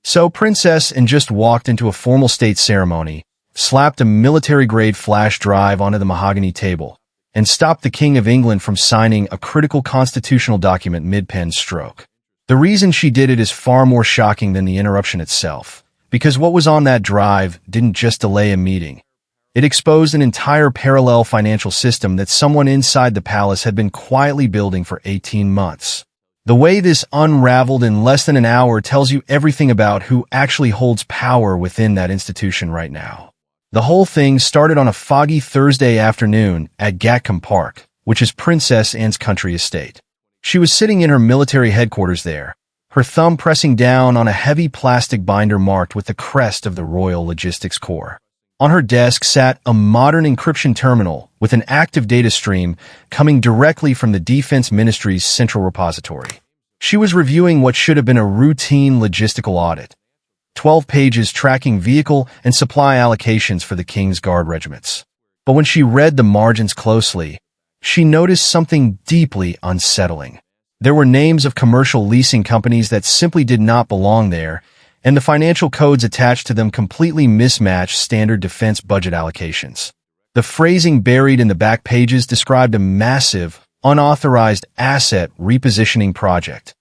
So Princess Anne just walked into a formal state ceremony, slapped a military-grade flash drive onto the mahogany table, and stopped the King of England from signing a critical constitutional document mid-pen stroke. The reason she did it is far more shocking than the interruption itself, because what was on that drive didn't just delay a meeting. It exposed an entire parallel financial system that someone inside the palace had been quietly building for 18 months. The way this unraveled in less than an hour tells you everything about who actually holds power within that institution right now. The whole thing started on a foggy Thursday afternoon at Gatcombe Park, which is Princess Anne's country estate. She was sitting in her military headquarters there, her thumb pressing down on a heavy plastic binder marked with the crest of the Royal Logistics Corps. On her desk sat a modern encryption terminal with an active data stream coming directly from the Defense Ministry's central repository. She was reviewing what should have been a routine logistical audit. 12 pages tracking vehicle and supply allocations for the King's Guard regiments. But when she read the margins closely, she noticed something deeply unsettling. There were names of commercial leasing companies that simply did not belong there, and the financial codes attached to them completely mismatched standard defense budget allocations. The phrasing buried in the back pages described a massive, unauthorized asset repositioning project,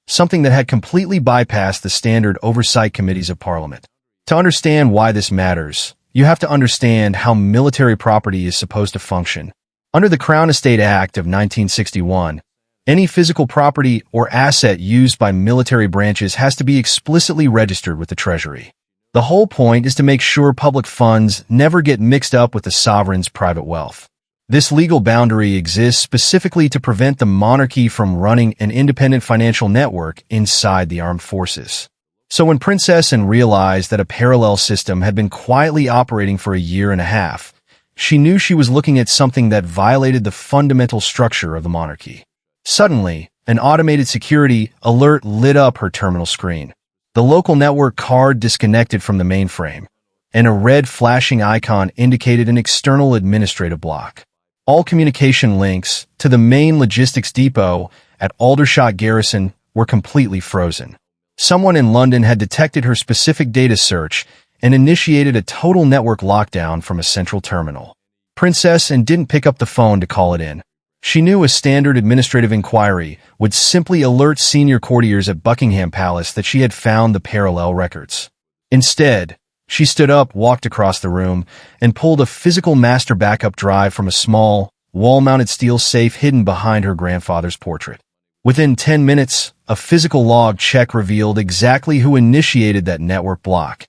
something that had completely bypassed the standard oversight committees of Parliament. To understand why this matters, you have to understand how military property is supposed to function. Under the Crown Estate Act of 1961, any physical property or asset used by military branches has to be explicitly registered with the Treasury. The whole point is to make sure public funds never get mixed up with the sovereign's private wealth. This legal boundary exists specifically to prevent the monarchy from running an independent financial network inside the armed forces. So when Princess Anne realized that a parallel system had been quietly operating for a year and a half, she knew she was looking at something that violated the fundamental structure of the monarchy. Suddenly, an automated security alert lit up her terminal screen. The local network card disconnected from the mainframe, and a red flashing icon indicated an external administrative block. All communication links to the main logistics depot at Aldershot Garrison were completely frozen. Someone in London had detected her specific data search and initiated a total network lockdown from a central terminal. Princess Anne didn't pick up the phone to call it in. She knew a standard administrative inquiry would simply alert senior courtiers at Buckingham Palace that she had found the parallel records. Instead, she stood up, walked across the room, and pulled a physical master backup drive from a small, wall-mounted steel safe hidden behind her grandfather's portrait. Within 10 minutes, a physical log check revealed exactly who initiated that network block.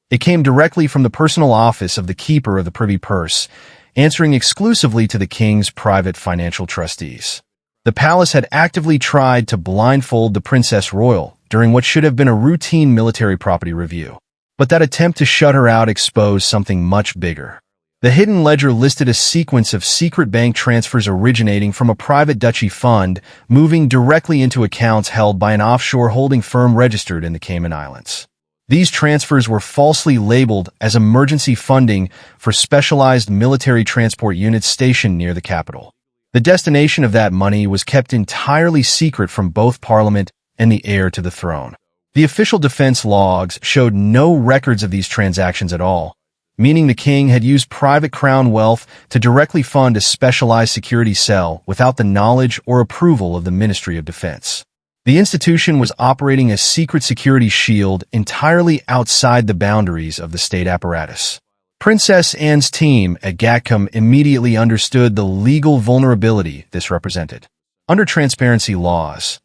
It came directly from the personal office of the keeper of the Privy Purse, answering exclusively to the King's private financial trustees. The palace had actively tried to blindfold the Princess Royal during what should have been a routine military property review. But that attempt to shut her out exposed something much bigger. The hidden ledger listed a sequence of secret bank transfers originating from a private duchy fund, moving directly into accounts held by an offshore holding firm registered in the Cayman Islands. These transfers were falsely labeled as emergency funding for specialized military transport units stationed near the capital. The destination of that money was kept entirely secret from both Parliament and the heir to the throne. The official defense logs showed no records of these transactions at all, meaning the king had used private crown wealth to directly fund a specialized security cell without the knowledge or approval of the Ministry of Defense. The institution was operating a secret security shield entirely outside the boundaries of the state apparatus. Princess Anne's team at Gatcombe immediately understood the legal vulnerability this represented. Under transparency laws,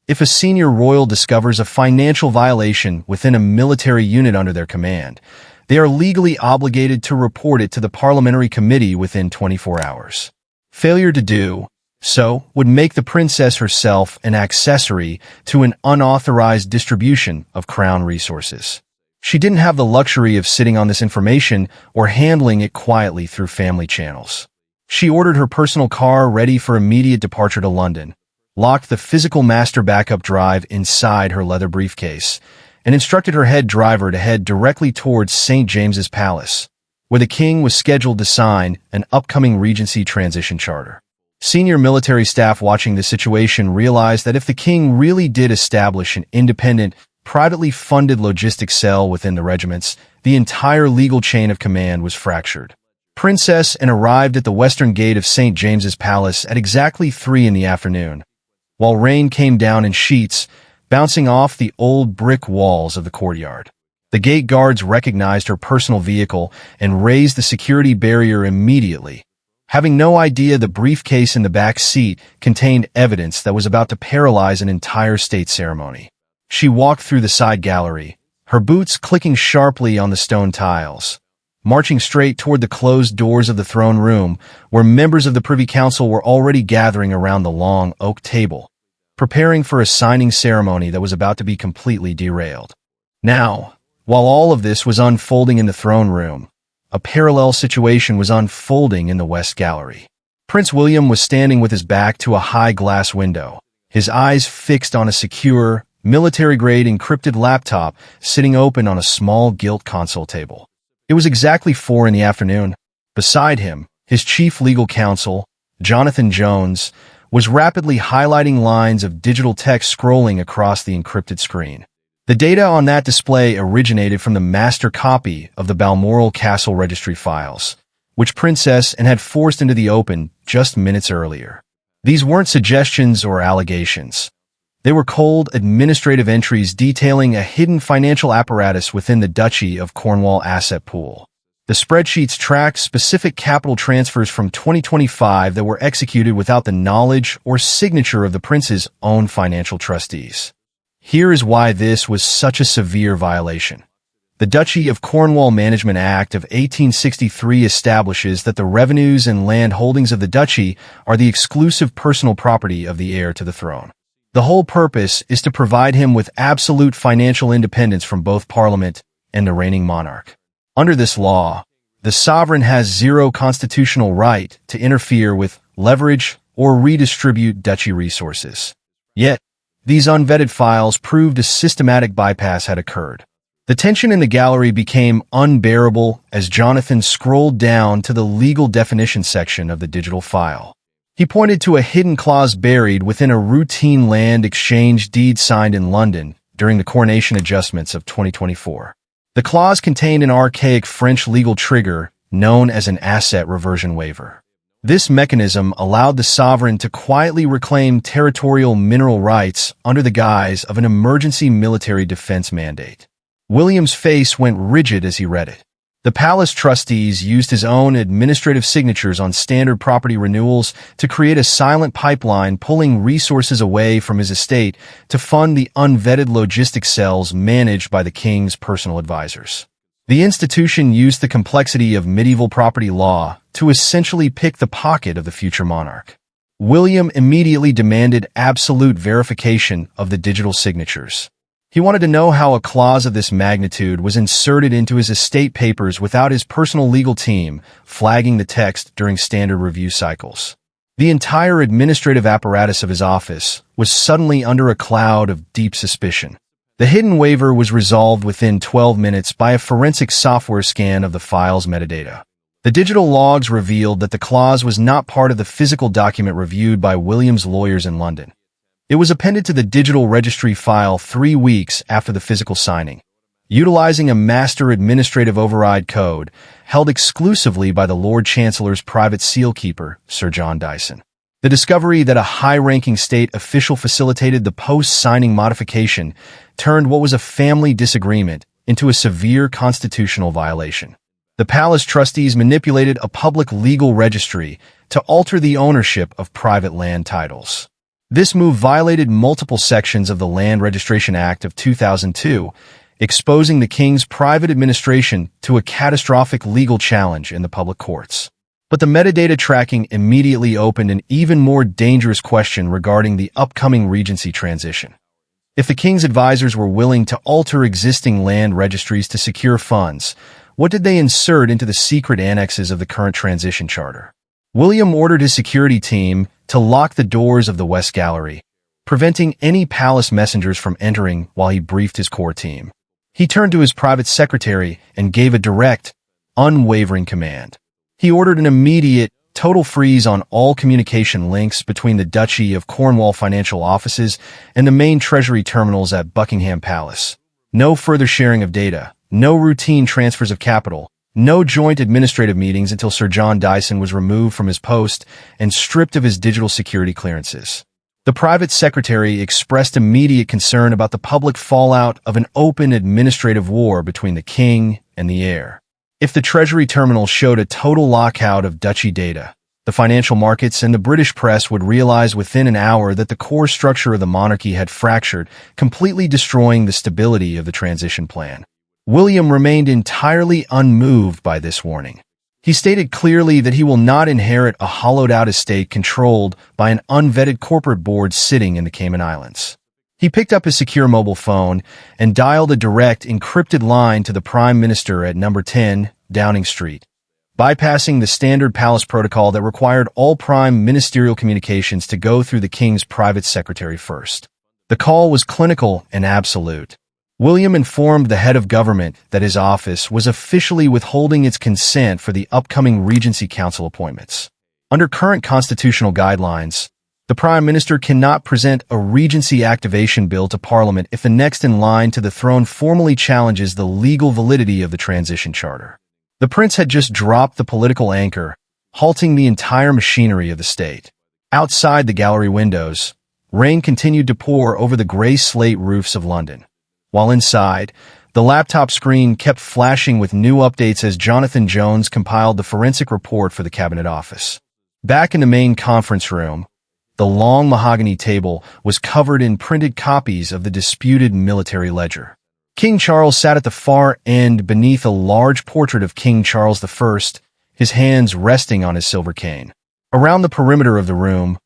if a senior royal discovers a financial violation within a military unit under their command, they are legally obligated to report it to the parliamentary committee within 24 hours. Failure to do so would make the princess herself an accessory to an unauthorized distribution of crown resources. She didn't have the luxury of sitting on this information or handling it quietly through family channels. She ordered her personal car ready for immediate departure to London, locked the physical master backup drive inside her leather briefcase, and instructed her head driver to head directly towards St. James's Palace, where the king was scheduled to sign an upcoming Regency transition charter. Senior military staff watching the situation realized that if the king really did establish an independent, privately funded logistics cell within the regiments, the entire legal chain of command was fractured. Princess Anne arrived at the western gate of St. James's Palace at exactly 3 in the afternoon, while rain came down in sheets, bouncing off the old brick walls of the courtyard. The gate guards recognized her personal vehicle and raised the security barrier immediately, having no idea the briefcase in the back seat contained evidence that was about to paralyze an entire state ceremony. She walked through the side gallery, her boots clicking sharply on the stone tiles, marching straight toward the closed doors of the throne room, where members of the Privy Council were already gathering around the long oak table, preparing for a signing ceremony that was about to be completely derailed. Now, while all of this was unfolding in the throne room, a parallel situation was unfolding in the West Gallery. Prince William was standing with his back to a high glass window, his eyes fixed on a secure, military-grade encrypted laptop sitting open on a small gilt console table. It was exactly 4 in the afternoon. Beside him, his chief legal counsel, Jonathan Jones, was rapidly highlighting lines of digital text scrolling across the encrypted screen. The data on that display originated from the master copy of the Balmoral Castle registry files, which Princess Anne had forced into the open just minutes earlier. These weren't suggestions or allegations. They were cold administrative entries detailing a hidden financial apparatus within the Duchy of Cornwall asset pool. The spreadsheets tracked specific capital transfers from 2025 that were executed without the knowledge or signature of the prince's own financial trustees. Here is why this was such a severe violation. The Duchy of Cornwall Management Act of 1863 establishes that the revenues and land holdings of the duchy are the exclusive personal property of the heir to the throne. The whole purpose is to provide him with absolute financial independence from both Parliament and the reigning monarch. Under this law, the sovereign has zero constitutional right to interfere with, leverage, or redistribute duchy resources. Yet, these unvetted files proved a systematic bypass had occurred. The tension in the gallery became unbearable as Jonathan scrolled down to the legal definition section of the digital file. He pointed to a hidden clause buried within a routine land exchange deed signed in London during the coronation adjustments of 2024. The clause contained an archaic French legal trigger known as an asset reversion waiver. This mechanism allowed the sovereign to quietly reclaim territorial mineral rights under the guise of an emergency military defense mandate. William's face went rigid as he read it. The palace trustees used his own administrative signatures on standard property renewals to create a silent pipeline pulling resources away from his estate to fund the unvetted logistics cells managed by the king's personal advisors. The institution used the complexity of medieval property law to essentially pick the pocket of the future monarch. William immediately demanded absolute verification of the digital signatures. He wanted to know how a clause of this magnitude was inserted into his estate papers without his personal legal team flagging the text during standard review cycles. The entire administrative apparatus of his office was suddenly under a cloud of deep suspicion. The hidden waiver was resolved within 12 minutes by a forensic software scan of the file's metadata. The digital logs revealed that the clause was not part of the physical document reviewed by William's lawyers in London. It was appended to the digital registry file 3 weeks after the physical signing, utilizing a master administrative override code held exclusively by the Lord Chancellor's private sealkeeper, Sir John Dyson. The discovery that a high-ranking state official facilitated the post-signing modification turned what was a family disagreement into a severe constitutional violation. The palace trustees manipulated a public legal registry to alter the ownership of private land titles. This move violated multiple sections of the Land Registration Act of 2002, exposing the king's private administration to a catastrophic legal challenge in the public courts. But the metadata tracking immediately opened an even more dangerous question regarding the upcoming regency transition. If the king's advisors were willing to alter existing land registries to secure funds, what did they insert into the secret annexes of the current transition charter? William ordered his security team to lock the doors of the West Gallery, preventing any palace messengers from entering while he briefed his core team. He turned to his private secretary and gave a direct, unwavering command. He ordered an immediate total freeze on all communication links between the Duchy of Cornwall financial offices and the main treasury terminals at Buckingham Palace. No further sharing of data, no routine transfers of capital, no joint administrative meetings until Sir John Dyson was removed from his post and stripped of his digital security clearances. The private secretary expressed immediate concern about the public fallout of an open administrative war between the king and the heir. If the Treasury terminal showed a total lockout of Duchy data, the financial markets and the British press would realize within an hour that the core structure of the monarchy had fractured, completely destroying the stability of the transition plan. William remained entirely unmoved by this warning. He stated clearly that he will not inherit a hollowed-out estate controlled by an unvetted corporate board sitting in the Cayman Islands. He picked up his secure mobile phone and dialed a direct, encrypted line to the Prime Minister at number 10, Downing Street, bypassing the standard palace protocol that required all prime ministerial communications to go through the King's private secretary first. The call was clinical and absolute. William informed the head of government that his office was officially withholding its consent for the upcoming Regency Council appointments. Under current constitutional guidelines, the Prime Minister cannot present a Regency activation bill to Parliament if the next in line to the throne formally challenges the legal validity of the transition charter. The Prince had just dropped the political anchor, halting the entire machinery of the state. Outside the gallery windows, rain continued to pour over the grey slate roofs of London. While inside, the laptop screen kept flashing with new updates as Jonathan Jones compiled the forensic report for the Cabinet Office. Back in the main conference room, the long mahogany table was covered in printed copies of the disputed military ledger. King Charles sat at the far end beneath a large portrait of King Charles I, his hands resting on his silver cane. Around the perimeter of the room,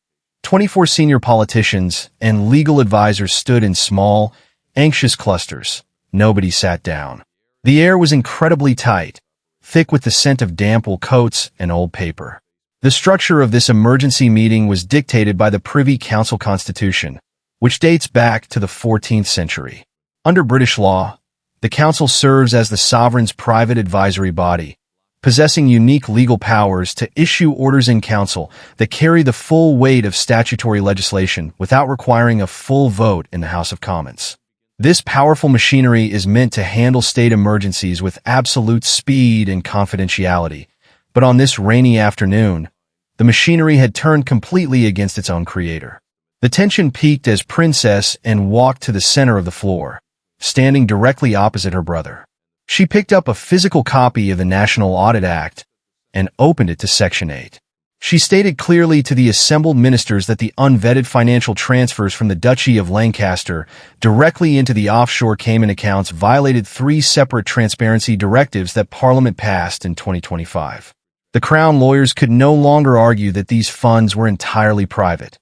24 senior politicians and legal advisors stood in small, anxious clusters. Nobody sat down. The air was incredibly tight, thick with the scent of damp wool coats and old paper. The structure of this emergency meeting was dictated by the Privy Council Constitution, which dates back to the 14th century. Under British law, the Council serves as the sovereign's private advisory body, possessing unique legal powers to issue orders in council that carry the full weight of statutory legislation without requiring a full vote in the House of Commons. This powerful machinery is meant to handle state emergencies with absolute speed and confidentiality, but on this rainy afternoon, the machinery had turned completely against its own creator. The tension peaked as Princess Anne walked to the center of the floor, standing directly opposite her brother. She picked up a physical copy of the National Audit Act and opened it to Section 8. She stated clearly to the assembled ministers that the unvetted financial transfers from the Duchy of Lancaster directly into the offshore Cayman accounts violated 3 separate transparency directives that Parliament passed in 2025. The Crown lawyers could no longer argue that these funds were entirely private.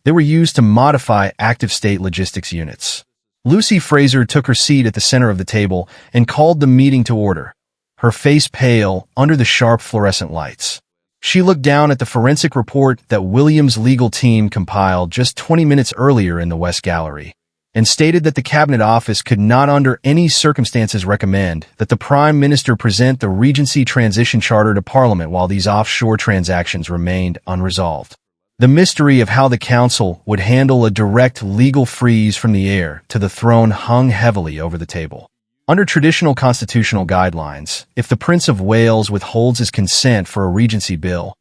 They were used to modify active state logistics units. Lucy Fraser took her seat at the center of the table and called the meeting to order, her face pale under the sharp fluorescent lights. She looked down at the forensic report that William's legal team compiled just 20 minutes earlier in the West Gallery, and stated that the Cabinet Office could not under any circumstances recommend that the Prime Minister present the Regency Transition Charter to Parliament while these offshore transactions remained unresolved. The mystery of how the Council would handle a direct legal freeze from the heir to the throne hung heavily over the table. Under traditional constitutional guidelines, if the Prince of Wales withholds his consent for a Regency bill,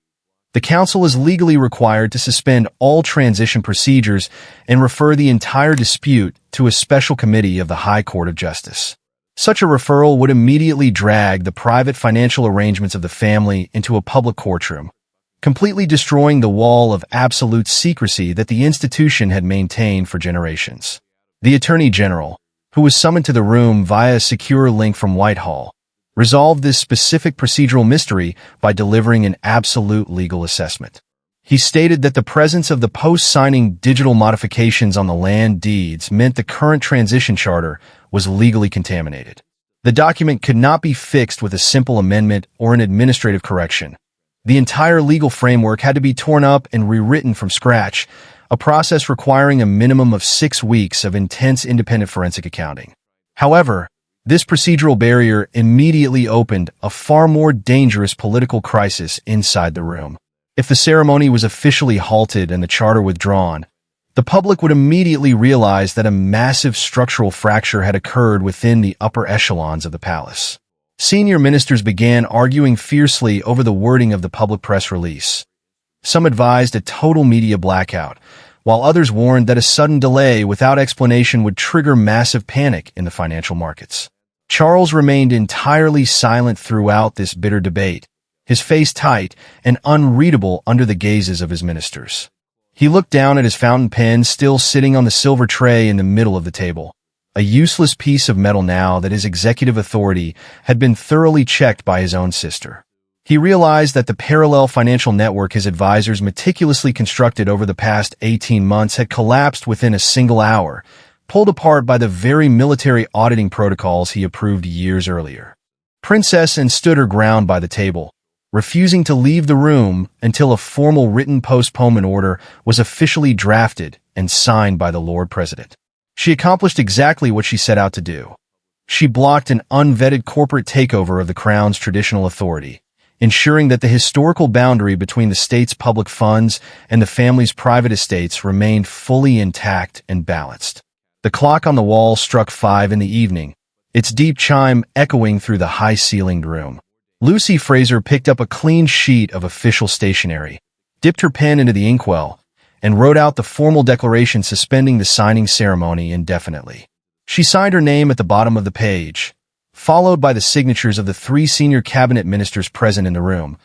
the Council is legally required to suspend all transition procedures and refer the entire dispute to a special committee of the High Court of Justice. Such a referral would immediately drag the private financial arrangements of the family into a public courtroom, completely destroying the wall of absolute secrecy that the institution had maintained for generations. The Attorney General, who was summoned to the room via a secure link from Whitehall, resolved this specific procedural mystery by delivering an absolute legal assessment. He stated that the presence of the post-signing digital modifications on the land deeds meant the current transition charter was legally contaminated. The document could not be fixed with a simple amendment or an administrative correction. The entire legal framework had to be torn up and rewritten from scratch, a process requiring a minimum of 6 weeks of intense independent forensic accounting. However, this procedural barrier immediately opened a far more dangerous political crisis inside the room. If the ceremony was officially halted and the charter withdrawn, the public would immediately realize that a massive structural fracture had occurred within the upper echelons of the palace. Senior ministers began arguing fiercely over the wording of the public press release. Some advised a total media blackout, while others warned that a sudden delay without explanation would trigger massive panic in the financial markets. Charles remained entirely silent throughout this bitter debate, his face tight and unreadable under the gazes of his ministers. He looked down at his fountain pen still sitting on the silver tray in the middle of the table, a useless piece of metal now that his executive authority had been thoroughly checked by his own sister. He realized that the parallel financial network his advisors meticulously constructed over the past 18 months had collapsed within a single hour, pulled apart by the very military auditing protocols he approved years earlier. Princess Anne stood her ground by the table, refusing to leave the room until a formal written postponement order was officially drafted and signed by the Lord President. She accomplished exactly what she set out to do. She blocked an unvetted corporate takeover of the Crown's traditional authority, ensuring that the historical boundary between the state's public funds and the family's private estates remained fully intact and balanced. The clock on the wall struck 5 in the evening, its deep chime echoing through the high-ceilinged room. Lucy Fraser picked up a clean sheet of official stationery, dipped her pen into the inkwell, and wrote out the formal declaration suspending the signing ceremony indefinitely. She signed her name at the bottom of the page, followed by the signatures of the 3 senior cabinet ministers present in the room,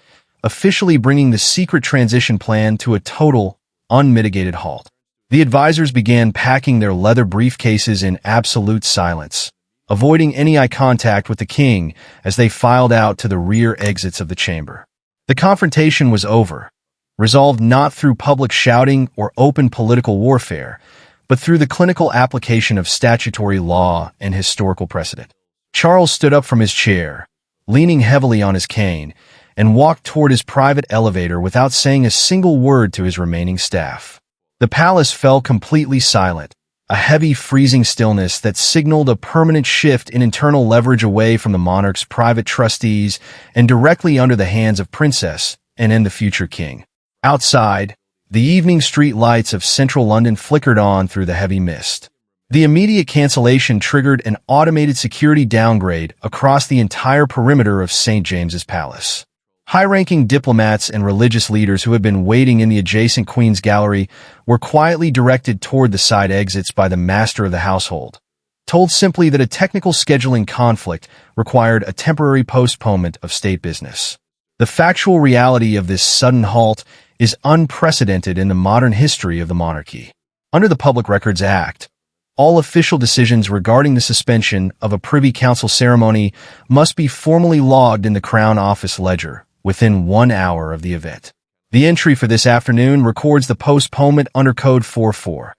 officially bringing the secret transition plan to a total, unmitigated halt. The advisors began packing their leather briefcases in absolute silence, avoiding any eye contact with the king as they filed out to the rear exits of the chamber. The confrontation was over, resolved not through public shouting or open political warfare, but through the clinical application of statutory law and historical precedent. Charles stood up from his chair, leaning heavily on his cane, and walked toward his private elevator without saying a single word to his remaining staff. The palace fell completely silent, a heavy, freezing stillness that signaled a permanent shift in internal leverage away from the monarch's private trustees and directly under the hands of Princess and the future king. Outside, the evening street lights of central London flickered on through the heavy mist. The immediate cancellation triggered an automated security downgrade across the entire perimeter of St. James's Palace. High-ranking diplomats and religious leaders who had been waiting in the adjacent Queen's Gallery were quietly directed toward the side exits by the master of the household, told simply that a technical scheduling conflict required a temporary postponement of state business. The factual reality of this sudden halt is unprecedented in the modern history of the monarchy. Under the Public Records Act, all official decisions regarding the suspension of a Privy Council ceremony must be formally logged in the Crown Office ledger within 1 hour of the event. The entry for this afternoon records the postponement under Code 44,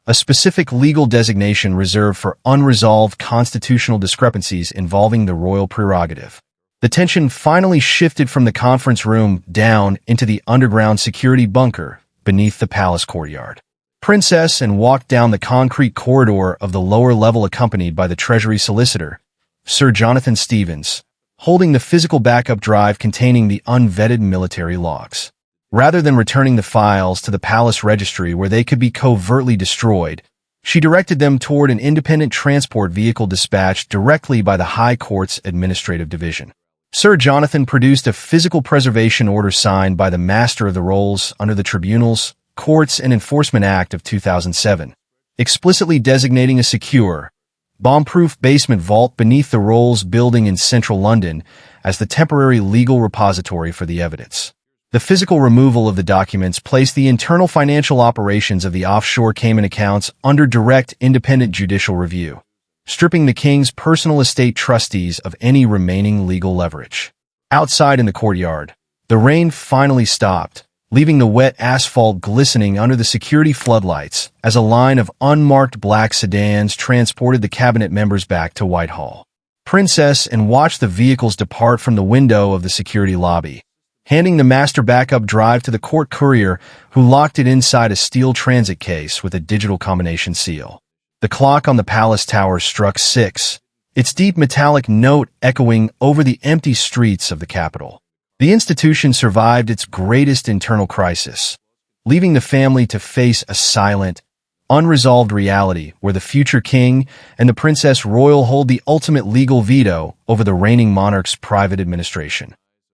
a specific legal designation reserved for unresolved constitutional discrepancies involving the royal prerogative. The tension finally shifted from the conference room down into the underground security bunker beneath the palace courtyard. Princess Anne walked down the concrete corridor of the lower level accompanied by the Treasury Solicitor, Sir Jonathan Stevens, holding the physical backup drive containing the unvetted military logs. Rather than returning the files to the palace registry where they could be covertly destroyed, she directed them toward an independent transport vehicle dispatched directly by the High Court's Administrative Division. Sir Jonathan produced a physical preservation order signed by the Master of the Rolls under the Tribunals, Courts and Enforcement Act of 2007, explicitly designating a secure, bomb-proof basement vault beneath the Rolls building in central London as the temporary legal repository for the evidence. The physical removal of the documents placed the internal financial operations of the offshore Cayman accounts under direct independent judicial review, stripping the king's personal estate trustees of any remaining legal leverage. Outside in the courtyard, the rain finally stopped, leaving the wet asphalt glistening under the security floodlights as a line of unmarked black sedans transported the cabinet members back to Whitehall. Princess Anne watched the vehicles depart from the window of the security lobby, handing the master backup drive to the court courier who locked it inside a steel transit case with a digital combination seal. The clock on the palace tower struck 6, its deep metallic note echoing over the empty streets of the capital. The institution survived its greatest internal crisis, leaving the family to face a silent, unresolved reality where the future king and the princess royal hold the ultimate legal veto over the reigning monarch's private administration.